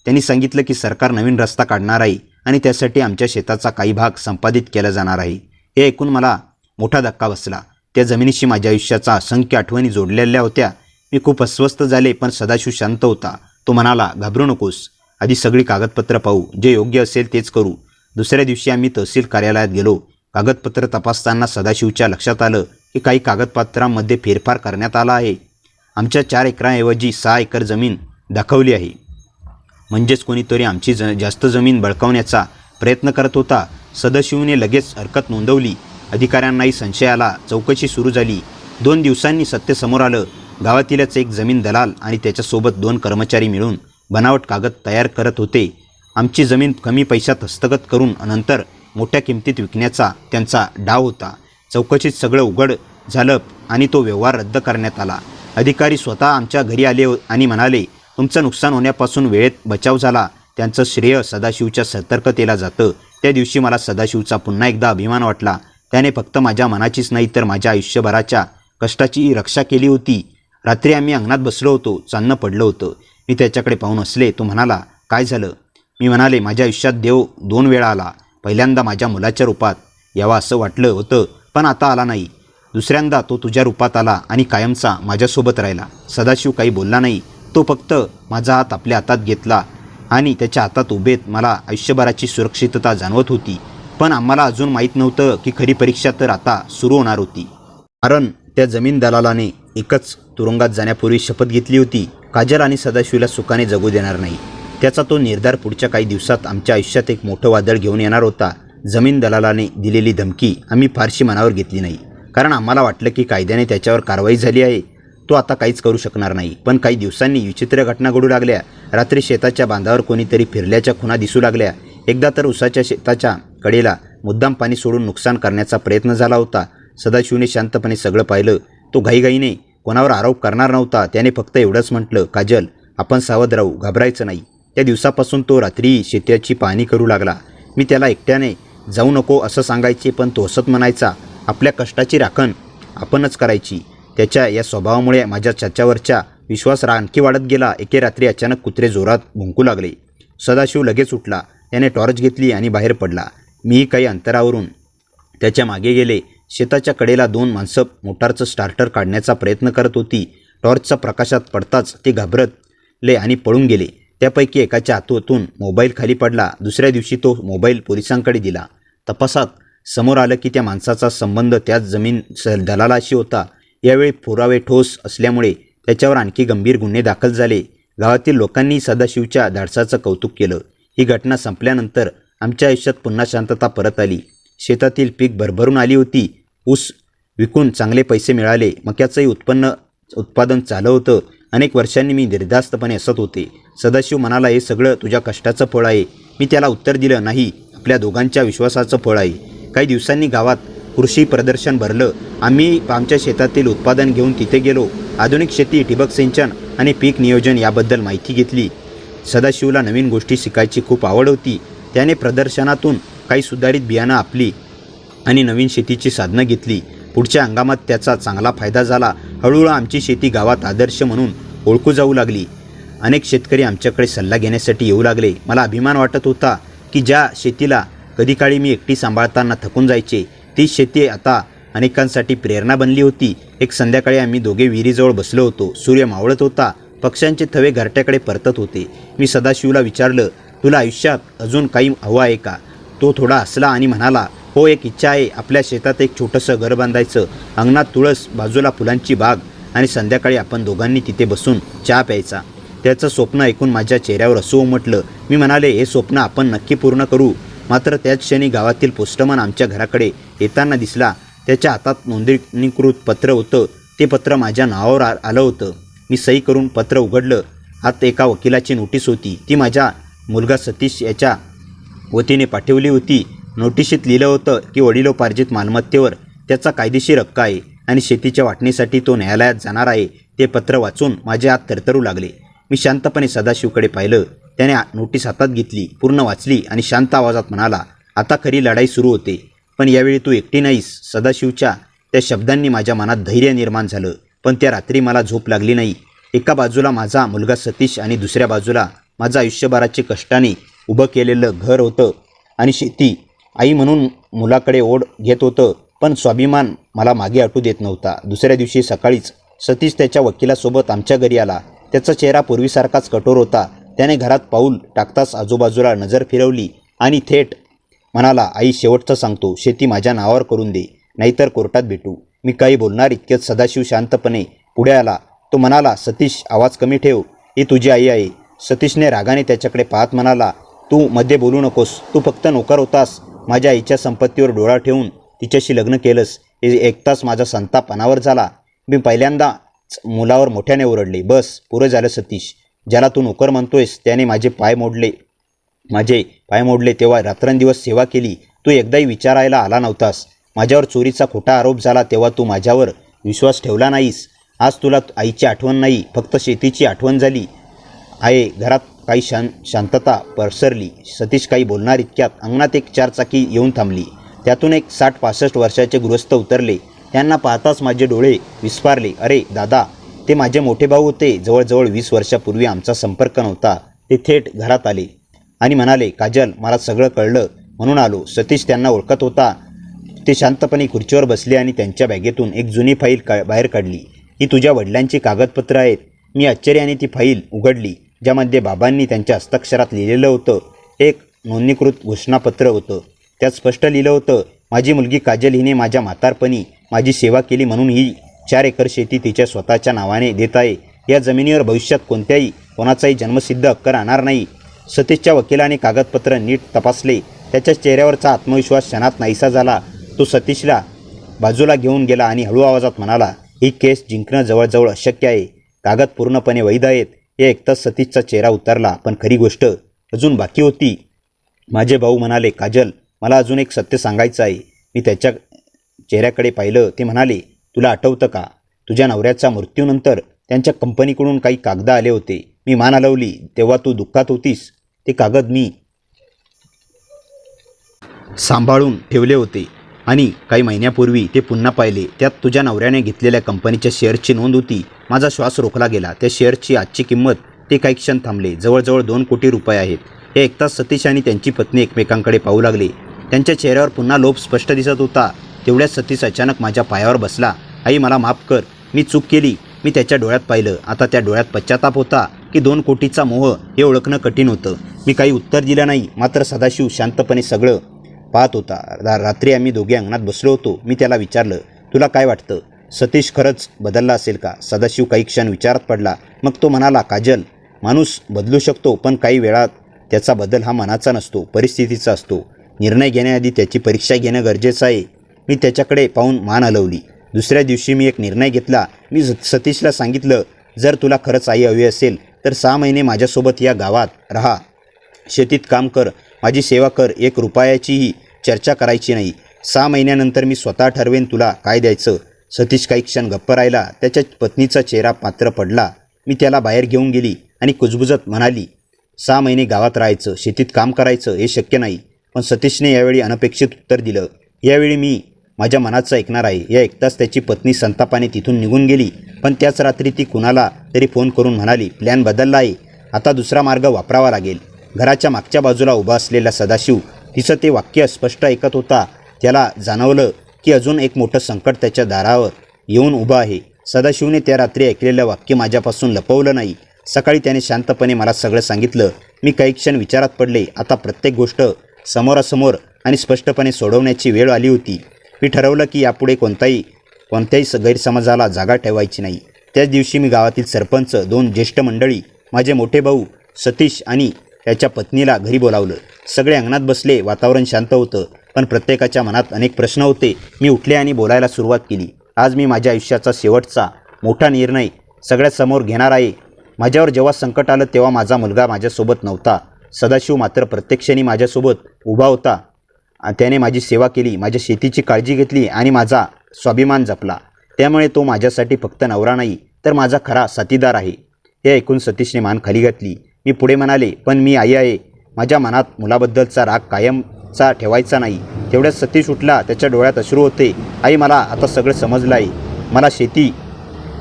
त्यांनी सांगितलं की सरकार नवीन रस्ता काढणार आहे आणि त्यासाठी आमच्या शेताचा काही भाग संपादित केला जाणार आहे. हे ऐकून मला मोठा धक्का बसला. त्या जमिनीशी माझ्या आयुष्याचा असंख्य आठवणी जोडलेल्या होत्या. मी खूप अस्वस्थ झाले, पण सदाशिव शांत होता. तो म्हणाला, घाबरू नकोस, आधी सगळी कागदपत्र पाहू, जे योग्य असेल तेच करू. दुसऱ्या दिवशी आम्ही तहसील कार्यालयात गेलो. कागदपत्र तपासताना सदाशिवच्या लक्षात आलं की काही कागदपत्रांमध्ये फेरफार करण्यात आला आहे. आमच्या 4 एकराऐवजी 6 एकर जमीन दाखवली आहे. म्हणजेच कोणीतरी आमची जास्त जमीन बळकावण्याचा प्रयत्न करत होता. सदाशिवने लगेच हरकत नोंदवली. अधिकाऱ्यांनाही संशय आला. चौकशी सुरू झाली. 2 दिवसांनी सत्य समोर आलं. गावातीलच एक जमीन दलाल आणि त्याच्यासोबत 2 कर्मचारी मिळून बनावट कागद तयार करत होते. आमची जमीन कमी पैशात हस्तगत करून नंतर मोठ्या किमतीत विकण्याचा त्यांचा डाव होता. चौकशीत सगळं उघड झालं आणि तो व्यवहार रद्द करण्यात आला. अधिकारी स्वतः आमच्या घरी आले आणि म्हणाले, तुमचं नुकसान होण्यापासून वेळेत बचाव झाला. त्यांचं श्रेय सदाशिवच्या सतर्कतेला जातं. त्या दिवशी मला सदाशिवचा पुन्हा एकदा अभिमान वाटला. त्याने फक्त माझ्या मनाचीच नाही तर माझ्या आयुष्यभराच्या कष्टाची रक्षा केली होती. रात्री आम्ही अंगणात बसलो होतो. चांदणं पडलं होतं. मी त्याच्याकडे पाहून हसले. तो म्हणाला, काय झालं? मी म्हणाले, माझ्या आयुष्यात देव 2 वेळा आला. पहिल्यांदा माझ्या मुलाच्या रूपात यावा असं वाटलं होतं, पण आता आला नाही. दुसऱ्यांदा तो तुझ्या रूपात आला आणि कायमचा माझ्यासोबत राहिला. सदाशिव काही बोलला नाही. तो फक्त माझा हात आपल्या हातात घेतला आणि त्याच्या हातात उभेत मला आयुष्यभराची सुरक्षितता जाणवत होती. पण आम्हाला अजून माहीत नव्हतं की खरी परीक्षा तर आता सुरू होणार होती. कारण त्या जमीन दलालाने एकच तुरुंगात जाण्यापूर्वी शपथ घेतली होती, काजल आणि सदाशिवला सुखाने जगू देणार नाही. त्याचा तो निर्धार पुढच्या काही दिवसात आमच्या आयुष्यात एक मोठं वादळ घेऊन येणार होता. जमीन दलालाने दिलेली धमकी आम्ही फारशी मनावर घेतली नाही, कारण आम्हाला वाटलं की कायद्याने त्याच्यावर कारवाई झाली आहे, तो आता काहीच करू शकणार नाही. पण काही दिवसांनी विचित्र घटना घडू लागल्या. रात्री शेताच्या बांधावर कोणीतरी फिरल्याच्या खुणा दिसू लागल्या. एकदा तर उसाच्या शेताच्या कडेला मुद्दाम पाणी सोडून नुकसान करण्याचा प्रयत्न झाला होता. सदाशिवने शांतपणे सगळं पाहिलं. तो घाईघाईने कोणावर आरोप करणार नव्हता. त्याने फक्त एवढंच म्हटलं, काजल, आपण सावध राहू, घाबरायचं नाही. त्या दिवसापासून तो रात्री शेताची पाहणी करू लागला. मी त्याला एकट्याने जाऊ नको असं सांगायचे, पण तो हसत म्हणायचा, आपल्या कष्टाची राखण आपणच करायची. त्याच्या या स्वभावामुळे माझ्या त्याच्यावरचा विश्वास आणखी वाढत गेला. एके रात्री अचानक कुत्रे जोरात भुंकू लागले. सदाशिव लगेच उठला. त्याने टॉर्च घेतली आणि बाहेर पडला. मीही काही अंतरावरून त्याच्या मागे गेले. शेताच्या कडेला 2 माणसं मोटारचं स्टार्टर काढण्याचा प्रयत्न करत होती. टॉर्चच्या प्रकाशात पडताच ते घाबरले आणि पळून गेले. त्यापैकी एकाच्या हातून मोबाईल खाली पडला. दुसऱ्या दिवशी तो मोबाईल पोलिसांकडे दिला. तपासात समोर आलं की त्या माणसाचा संबंध त्याच जमीन दलालाशी होता. यावेळी पुरावे ठोस असल्यामुळे त्याच्यावर आणखी गंभीर गुन्हे दाखल झाले. गावातील लोकांनी सदाशिवच्या धाडसाचं कौतुक केलं. ही घटना संपल्यानंतर आमच्या आयुष्यात पुन्हा शांतता परत आली. शेतातील पीक भरभरून आली होती. ऊस विकून चांगले पैसे मिळाले. मक्याचंही उत्पादन चाललं होतं. अनेक वर्षांनी मी निर्धास्तपणे हसत होते. सदाशिव म्हणाला, हे सगळं तुझ्या कष्टाचं फळ आहे. मी त्याला उत्तर दिलं, नाही, आपल्या दोघांच्या विश्वासाचं फळ आहे. काही दिवसांनी गावात कृषी प्रदर्शन भरलं. आम्ही आमच्या शेतातील उत्पादन घेऊन तिथे गेलो. आधुनिक शेती, ठिबक सिंचन आणि पीक नियोजन याबद्दल माहिती घेतली. सदाशिवला नवीन गोष्टी शिकायची खूप आवड होती. त्याने प्रदर्शनातून काही सुधारित बियाणं आपली आणि नवीन शेतीची साधनं घेतली. पुढच्या हंगामात त्याचा चांगला फायदा झाला. हळूहळू आमची शेती गावात आदर्श म्हणून ओळखू जाऊ लागली. अनेक शेतकरी आमच्याकडे सल्ला घेण्यासाठी येऊ लागले. मला अभिमान वाटत होता की ज्या शेतीला कधी काळी मी एकटी सांभाळताना थकून जायचे, ती शेती आता अनेकांसाठी प्रेरणा बनली होती. एक संध्याकाळी आम्ही दोघे विहिरीजवळ बसलो होतो. सूर्य मावळत होता. पक्ष्यांचे थवे घरट्याकडे परतत होते. मी सदाशिवला विचारलं, तुला आयुष्यात अजून काही हवं आहे का? तो थोडा हसला आणि म्हणाला, हो, एक इच्छा आहे. आपल्या शेतात एक छोटंसं घर बांधायचं. अंगणात तुळस, बाजूला फुलांची बाग आणि संध्याकाळी आपण दोघांनी तिथे बसून चहा प्यायचा. त्याचं स्वप्न ऐकून माझ्या चेहऱ्यावर हसू उमटलं. मी म्हणाले, हे स्वप्न आपण नक्की पूर्ण करू. मात्र त्याच क्षणी गावातील पोस्टमन आमच्या घराकडे येताना दिसला. त्याच्या हातात नोंदणीकृत पत्र होतं. ते पत्र माझ्या नावावर आलं होतं. मी सही करून पत्र उघडलं. आत एका वकिलाची नोटीस होती. ती माझा मुलगा सतीश याच्या वतीने पाठवली होती. नोटिशीत लिहिलं होतं की वडिलोपार्जित मालमत्तेवर त्याचा कायदेशीर हक्क आहे आणि शेतीच्या वाटणीसाठी तो न्यायालयात जाणार आहे. ते पत्र वाचून माझे हात थरथरू लागले. मी शांतपणे सदाशिवकडे पाहिलं. त्याने नोटीस हातात घेतली, पूर्ण वाचली आणि शांत आवाजात म्हणाला, आता खरी लढाई सुरू होते. पण यावेळी तू एकटी नाहीस. सदाशिवच्या त्या शब्दांनी माझ्या मनात धैर्य निर्माण झालं. पण त्या रात्री मला झोप लागली नाही. एका बाजूला माझा मुलगा सतीश आणि दुसऱ्या बाजूला माझं आयुष्यभराचे कष्टाने उभं केलेलं घर होतं आणि शेती. आई म्हणून मुलाकडे ओढ घेत होतं. पण स्वाभिमान मला मागे हटू देत नव्हता. दुसऱ्या दिवशी सकाळीच सतीश त्याच्या वकिलासोबत आमच्या घरी आला. त्याचा चेहरा पूर्वीसारखाच कठोर होता. त्याने घरात पाऊल टाकताच आजूबाजूला नजर फिरवली आणि थेट म्हणाला, आई शेवटचं सांगतो, शेती माझ्या नावावर करून दे, नाहीतर कोर्टात भेटू. मी काही बोलणार इतक्यात सदाशिव शांतपणे पुढे आला. तो म्हणाला, सतीश आवाज कमी ठेव, ही तुझी आई आहे. सतीशने रागाने त्याच्याकडे पाहत म्हणाला, तू मध्ये बोलू नकोस. तू फक्त नोकर होतास. माझ्या आईच्या संपत्तीवर डोळा ठेवून तिच्याशी लग्न केलंस. हे ऐकताच माझा संताप अनावर झाला. मी पहिल्यांदाच मुलावर मोठ्याने ओरडले. बस, पुरं झालं सतीश. ज्याला तू नोकर म्हणतोयस त्याने माझे पाय मोडले तेव्हा रात्रंदिवस सेवा केली. तू एकदाही विचारायला आला नव्हतास. माझ्यावर चोरीचा खोटा आरोप झाला तेव्हा तू माझ्यावर विश्वास ठेवला नाहीस. आज तुला आईची आठवण नाही, फक्त शेतीची आठवण झाली आहे. घरात काही शांतता पसरली. सतीश काही बोलणार इतक्यात अंगणात एक चारचाकी येऊन थांबली. त्यातून एक 60-65 वर्षाचे गृहस्थ उतरले. त्यांना पाहताच माझे डोळे विस्फारले. अरे दादा, ते माझे मोठे भाऊ होते. जवळजवळ 20 वर्षापूर्वी आमचा संपर्क नव्हता. ते थेट घरात आले आणि म्हणाले, काजल, मला सगळं कळलं म्हणून आलो. सतीश त्यांना ओळखत होता. ते शांतपणे खुर्चीवर बसले आणि त्यांच्या बॅगेतून एक जुनी फाईल बाहेर काढली. ही तुझ्या वडिलांची कागदपत्रं आहेत. मी आश्चर्याने ती फाईल उघडली, ज्यामध्ये बाबांनी त्यांच्या हस्ताक्षरात लिहिलेलं होतं. एक नोंदणीकृत घोषणापत्र होतं. त्यात स्पष्ट लिहिलं होतं, माझी मुलगी काजल हिने माझ्या म्हातारपणी माझी सेवा केली म्हणून ही 4 एकर शेती तिच्या स्वतःच्या नावाने देत आहे. या जमिनीवर भविष्यात कोणाचाही जन्मसिद्ध हक्क राहणार नाही. सतीशच्या वकिलाने कागदपत्र नीट तपासले. त्याच्या चेहऱ्यावरचा आत्मविश्वास क्षणात नाहीसा झाला. तो सतीशला बाजूला घेऊन गेला आणि हळू आवाजात म्हणाला, ही केस जिंकणं जवळजवळ अशक्य आहे. कागद पूर्णपणे वैध आहेत. हे ऐकताच सतीशचा चेहरा उतरला. पण खरी गोष्ट अजून बाकी होती. माझे भाऊ म्हणाले, काजल, मला अजून एक सत्य सांगायचं आहे. मी त्याच्या चेहऱ्याकडे पाहिलं. ते म्हणाले, तुला आठवतं का, तुझ्या नवऱ्याच्या मृत्यूनंतर त्यांच्या कंपनीकडून काही कागद आले होते. मी मान हलवली. तेव्हा तू दुःखात होतीस. ते कागद मी सांभाळून ठेवले होते आणि काही महिन्यापूर्वी ते पुन्हा पाहिले. त्यात तुझ्या नवऱ्याने घेतलेल्या कंपनीच्या शेअरची नोंद होती. माझा श्वास रोखला गेला. त्या शेअरची आजची किंमत, ते काही क्षण थांबले, जवळजवळ 2 कोटी रुपये आहेत. हे ऐकताच सतीश आणि त्यांची पत्नी एकमेकांकडे पाहू लागले. त्यांच्या चेहऱ्यावर पुन्हा लोभ स्पष्ट दिसत होता. तेवढ्यात सतीश अचानक माझ्या पायावर बसला. आई, मला माफ कर. मी चूक केली. मी त्याच्या डोळ्यात पाहिलं. आता त्या डोळ्यात पश्चाताप होता की 2 कोटीचा मोह हे ओळखणं कठीण होतं. मी काही उत्तर दिलं नाही. मात्र सदाशिव शांतपणे सगळं पाहत होता. रात्री आम्ही दोघे अंगणात बसलो होतो. मी त्याला विचारलं, तुला काय वाटतं, सतीश खरंच बदलला असेल का? सदाशिव काही क्षण विचारात पडला. मग तो म्हणाला, काजल, माणूस बदलू शकतो, पण काही वेळात त्याचा बदल हा मनाचा नसतो, परिस्थितीचा असतो. निर्णय घेण्याआधी त्याची परीक्षा घेणं गरजेचं आहे. मी त्याच्याकडे पाहून मान हलवली. दुसऱ्या दिवशी मी एक निर्णय घेतला. मी सतीशला सांगितलं, जर तुला खरंच आई हवी असेल तर 6 महिने माझ्यासोबत या गावात राहा. शेतीत काम कर, माझी सेवा कर. 1 रुपयाचीही चर्चा करायची नाही. 6 महिन्यानंतर मी स्वतः ठरवेन तुला काय द्यायचं. सतीश काही क्षण गप्प राहिला. त्याच्या पत्नीचा चेहरा मात्र पडला. मी त्याला बाहेर घेऊन गेली आणि कुजबुजत म्हणाली, 6 महिने गावात राहायचं, शेतीत काम करायचं, हे शक्य नाही. पण सतीशने यावेळी अनपेक्षित उत्तर दिलं, यावेळी मी माझ्या मनाचं ऐकणार आहे. या ऐकताच त्याची पत्नी संतापाने तिथून निघून गेली. पण त्याच रात्री ती कुणाला तरी फोन करून म्हणाली, प्लॅन बदलला आहे, आता दुसरा मार्ग वापरावा लागेल. घराच्या मागच्या बाजूला उभा असलेला सदाशिव तिचं ते वाक्य स्पष्ट ऐकत होता. त्याला जाणवलं की अजून एक मोठं संकट त्याच्या दारावर येऊन उभं आहे. सदाशिवने त्या रात्री ऐकलेलं वाक्य माझ्यापासून लपवलं नाही. सकाळी त्याने शांतपणे मला सगळं सांगितलं. मी काही क्षण विचारात पडले. आता प्रत्येक गोष्ट समोरासमोर आणि स्पष्टपणे सोडवण्याची वेळ आली होती. मी ठरवलं की यापुढे कोणत्याही गैरसमजाला जागा ठेवायची नाही. त्याच दिवशी मी गावातील सरपंच, 2 ज्येष्ठ मंडळी, माझे मोठे भाऊ सतीश आणि त्याच्या पत्नीला घरी बोलावलं. सगळे अंगणात बसले. वातावरण शांत होतं, पण प्रत्येकाच्या मनात अनेक प्रश्न होते. मी उठले आणि बोलायला सुरुवात केली. आज मी माझ्या आयुष्याचा शेवटचा मोठा निर्णय सगळ्यासमोर घेणार आहे. माझ्यावर जेव्हा संकट आलं तेव्हा माझा मुलगा माझ्यासोबत नव्हता. सदाशिव मात्र प्रत्यक्षाने माझ्यासोबत उभा होता. त्याने माझी सेवा केली, माझ्या शेतीची काळजी घेतली आणि माझा स्वाभिमान जपला. त्यामुळे तो माझ्यासाठी फक्त नवरा नाही तर माझा खरा साथीदार आहे. हे ऐकून सतीशने मान खाली घातली. मी पुढे म्हणाले, पण मी आई आहे. माझ्या मनात मुलाबद्दलचा राग कायमचा ठेवायचा नाही. तेवढ्यात सतीश उठला. त्याच्या डोळ्यात अश्रू होते. आई, मला आता सगळं समजलं आहे. मला शेती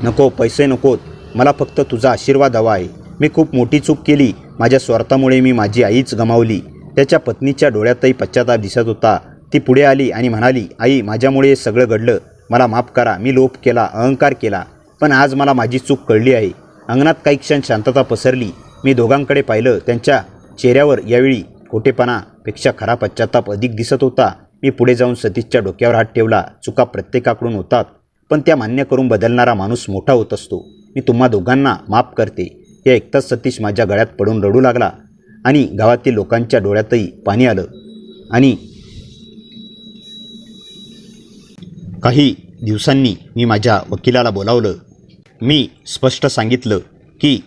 नको, पैसे नकोत, मला फक्त तुझा आशीर्वाद हवा आहे. मी खूप मोठी चूक केली. माझ्या स्वार्थामुळे मी माझी आईच गमावली. त्याच्या पत्नीच्या डोळ्यातही पश्चाताप दिसत होता. ती पुढे आली आणि म्हणाली, आई माझ्यामुळे हे सगळं घडलं, मला माफ करा, मी लोभ केला, अहंकार केला, पण आज मला माझी चूक कळली आहे. अंगणात काही क्षण शांतता पसरली. मी दोघांकडे पाहिलं. त्यांच्या चेहऱ्यावर यावेळी खोटेपणापेक्षा खरा पश्चाताप अधिक दिसत होता. मी पुढे जाऊन सतीशच्या डोक्यावर हात ठेवला. चुका प्रत्येकाकडून होतात, पण त्या मान्य करून बदलणारा माणूस मोठा होत असतो. मी तुम्हा दोघांना माफ करते. हे ऐकताच सतीश माझ्या गळ्यात पडून रडू लागला आणि गावातील लोकांच्या डोळ्यातही पाणी आलं. आणि काही दिवसांनी मी माझ्या वकिलाला बोलावलं. मी स्पष्ट सांगितलं की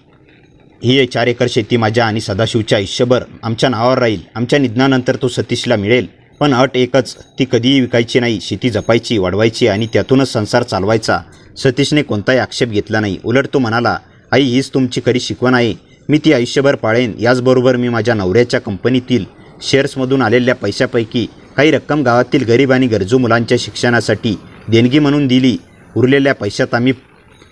ही 4 एकर शेती माझ्या आणि सदाशिवच्या आयुष्यभर आमच्या नावावर राहील. आमच्या निधनानंतर तो सतीशला मिळेल, पण अट एकच, ती कधीही विकायची नाही. शेती जपायची, वाढवायची आणि त्यातूनच संसार चालवायचा. सतीशने कोणताही आक्षेप घेतला नाही. उलट तो म्हणाला, आई हीच तुमची खरी शिकवण आहे, मी ती आयुष्यभर पाळेन. याचबरोबर मी माझ्या नवऱ्याच्या कंपनीतील शेअर्समधून आलेल्या पैशापैकी काही रक्कम गावातील गरीब आणि गरजू मुलांच्या शिक्षणासाठी देणगी म्हणून दिली. उरलेल्या पैशात आम्ही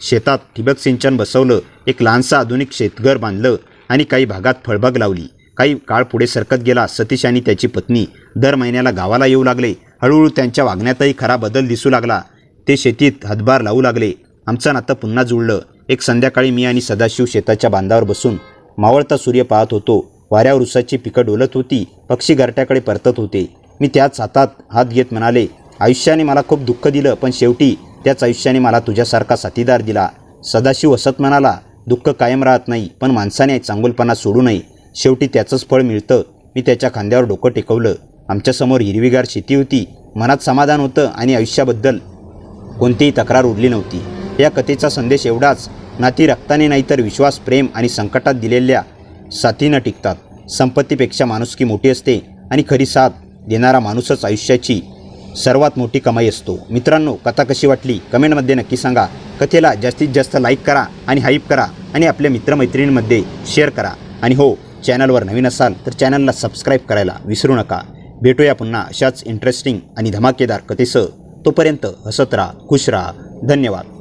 शेतात ठिबक सिंचन बसवलं, एक लहानसं आधुनिक शेतघर बांधलं आणि काही भागात फळबाग लावली. काही काळ पुढे सरकत गेला. सतीश आणि त्याची पत्नी दर महिन्याला गावाला येऊ लागले. हळूहळू त्यांच्या वागण्यातही खरा बदल दिसू लागला. ते शेतीत हातभार लावू लागले. आमचं नातं पुन्हा जुळलं. एक संध्याकाळी मी आणि सदाशिव शेताच्या बांधावर बसून मावळता सूर्य पाहत होतो. वाऱ्यावर उसाची पिकं डोलत होती, पक्षी घरट्याकडे परतत होते. मी त्याच हातात हात घेत म्हणाले, आयुष्याने मला खूप दुःख दिलं, पण शेवटी त्याच आयुष्याने मला तुझ्यासारखा साथीदार दिला. सदाशिव हसत म्हणाला, दुःख कायम राहत नाही, पण माणसाने चांगुलपणा सोडू नये, शेवटी त्याचंच फळ मिळतं. मी त्याच्या खांद्यावर डोकं टेकवलं. आमच्यासमोर हिरवीगार शेती होती. मनात समाधान होतं आणि आयुष्याबद्दल कोणतीही तक्रार उरली नव्हती. या कथेचा संदेश एवढाच, नाती रक्ताने नाही तर विश्वास, प्रेम आणि संकटात दिलेल्या साथीनं टिकतात. संपत्तीपेक्षा माणुसकी मोठी असते आणि खरी साथ देणारा माणूसच आयुष्याची सर्वात मोठी कमाई असतो. मित्रांनो, कथा कशी वाटली कमेंटमध्ये नक्की सांगा. कथेला जास्तीत जास्त लाईक करा आणि हाईप करा आणि आपल्या मित्रमैत्रिणींमध्ये शेअर करा. आणि हो, चॅनलवर नवीन असाल तर चॅनलला सबस्क्राईब करायला विसरू नका. भेटूया पुन्हा अशाच इंटरेस्टिंग आणि धमाकेदार कथेसह. तोपर्यंत हसत राहा, खुश राहा. धन्यवाद.